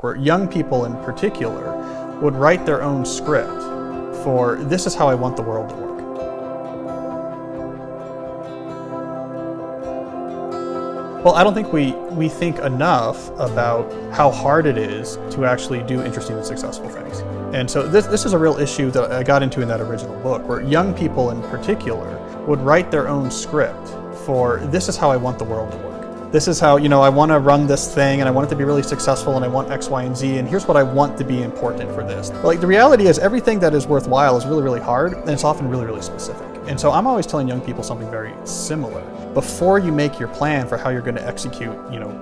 where young people in particular would write their own script for this is how I want the world to work. Well, I don't think we think enough about how hard it is to actually do interesting and successful things. And so this is a real issue that I got into in that original book, where young people in particular would write their own script for this is how I want the world to work. This is how, I want to run this thing and I want it to be really successful and I want X, Y, and Z, and here's what I want to be important for this. Like, the reality is everything that is worthwhile is really, really hard, and it's often really, really specific. And so I'm always telling young people something very similar. Before you make your plan for how you're going to execute,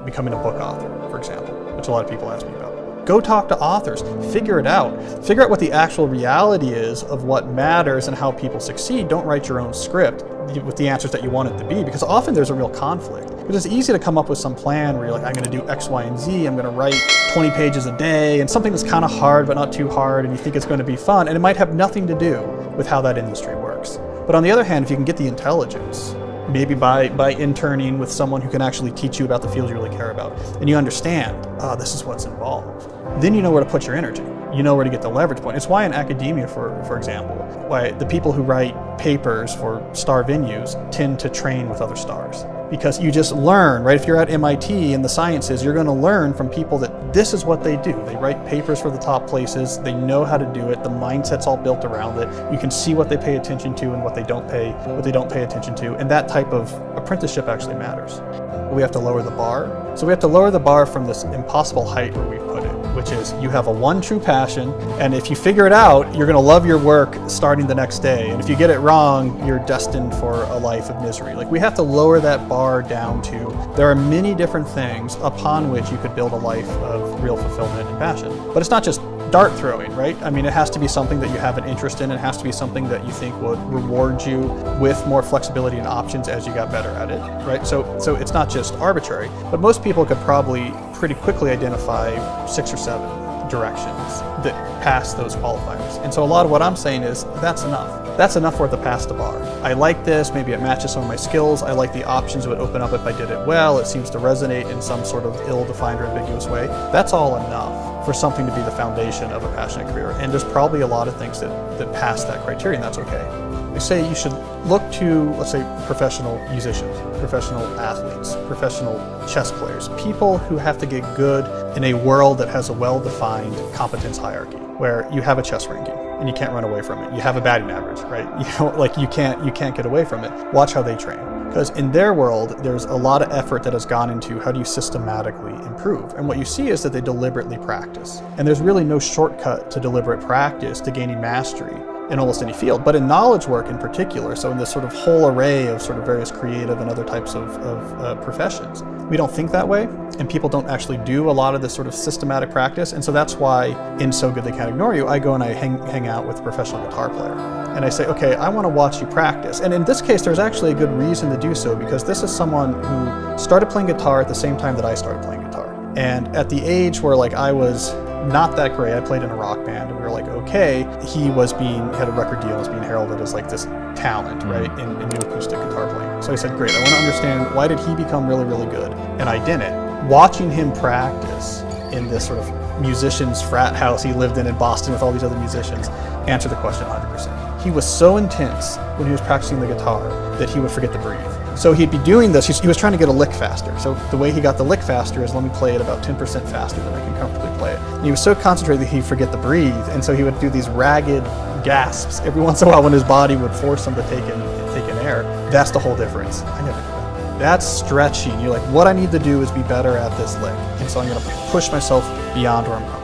becoming a book author, for example, which a lot of people ask me about. Go talk to authors, figure it out. Figure out what the actual reality is of what matters and how people succeed. Don't write your own script with the answers that you want it to be, because often there's a real conflict. Because it's easy to come up with some plan where you're like, I'm going to do X, Y, and Z, I'm going to write 20 pages a day, and something that's kind of hard but not too hard, and you think it's going to be fun, and it might have nothing to do with how that industry works. But on the other hand, if you can get the intelligence, maybe by interning with someone who can actually teach you about the field you really care about, and you understand, this is what's involved, then you know where to put your energy. You know where to get the leverage point. It's why in academia, for example, why the people who write papers for star venues tend to train with other stars. Because you just learn, right? If you're at MIT in the sciences, you're going to learn from people that this is what they do. They write papers for the top places. They know how to do it. The mindset's all built around it. You can see what they pay attention to and what they don't pay attention to. And that type of apprenticeship actually matters. We have to lower the bar. So we have to lower the bar from this impossible height where we put it, which is you have a one true passion, and if you figure it out, you're going to love your work starting the next day. And if you get it wrong, you're destined for a life of misery. Like, we have to lower that bar down to, there are many different things upon which you could build a life of real fulfillment and passion. But it's not just dart throwing, right? I mean, it has to be something that you have an interest in. It has to be something that you think would reward you with more flexibility and options as you got better at it, right? So it's not just arbitrary, but most people could probably pretty quickly identify 6 or 7 directions that pass those qualifiers. And so a lot of what I'm saying is that's enough. That's enough for it to pass the bar. I like this, maybe it matches some of my skills. I like the options it would open up if I did it well. It seems to resonate in some sort of ill-defined or ambiguous way. That's all enough for something to be the foundation of a passionate career. And there's probably a lot of things that pass that criteria, and that's okay. They say you should look to, let's say, professional musicians, professional athletes, professional chess players, people who have to get good in a world that has a well-defined competence hierarchy, where you have a chess ranking and you can't run away from it. You have a batting average, right? You can't get away from it. Watch how they train. Because in their world, there's a lot of effort that has gone into how do you systematically improve. And what you see is that they deliberately practice. And there's really no shortcut to deliberate practice to gaining mastery in almost any field, but in knowledge work in particular, so in this sort of whole array of sort of various creative and other types of professions, we don't think that way, and people don't actually do a lot of this sort of systematic practice. And so that's why in So Good They Can't Ignore You, I go and I hang out with a professional guitar player. And I say, okay, I want to watch you practice. And in this case, there's actually a good reason to do so, because this is someone who started playing guitar at the same time that I started playing guitar. And at the age where I was not that great, I played in a rock band, and we were like, okay, he had a record deal, was being heralded as like this talent, right, in new acoustic guitar playing. So I said, great, I want to understand, why did he become really, really good? And I didn't. Watching him practice in this sort of musician's frat house he lived in Boston with all these other musicians, answered the question 100%. He was so intense when he was practicing the guitar that he would forget to breathe. So he'd be doing this, he was trying to get a lick faster. So the way he got the lick faster is, let me play it about 10% faster than I can comfortably play it. And he was so concentrated that he'd forget to breathe, and so he would do these ragged gasps every once in a while when his body would force him to take in air. That's the whole difference. I never did that. That's stretching. You're like, what I need to do is be better at this lick. And so I'm going to push myself beyond where I'm comfortable.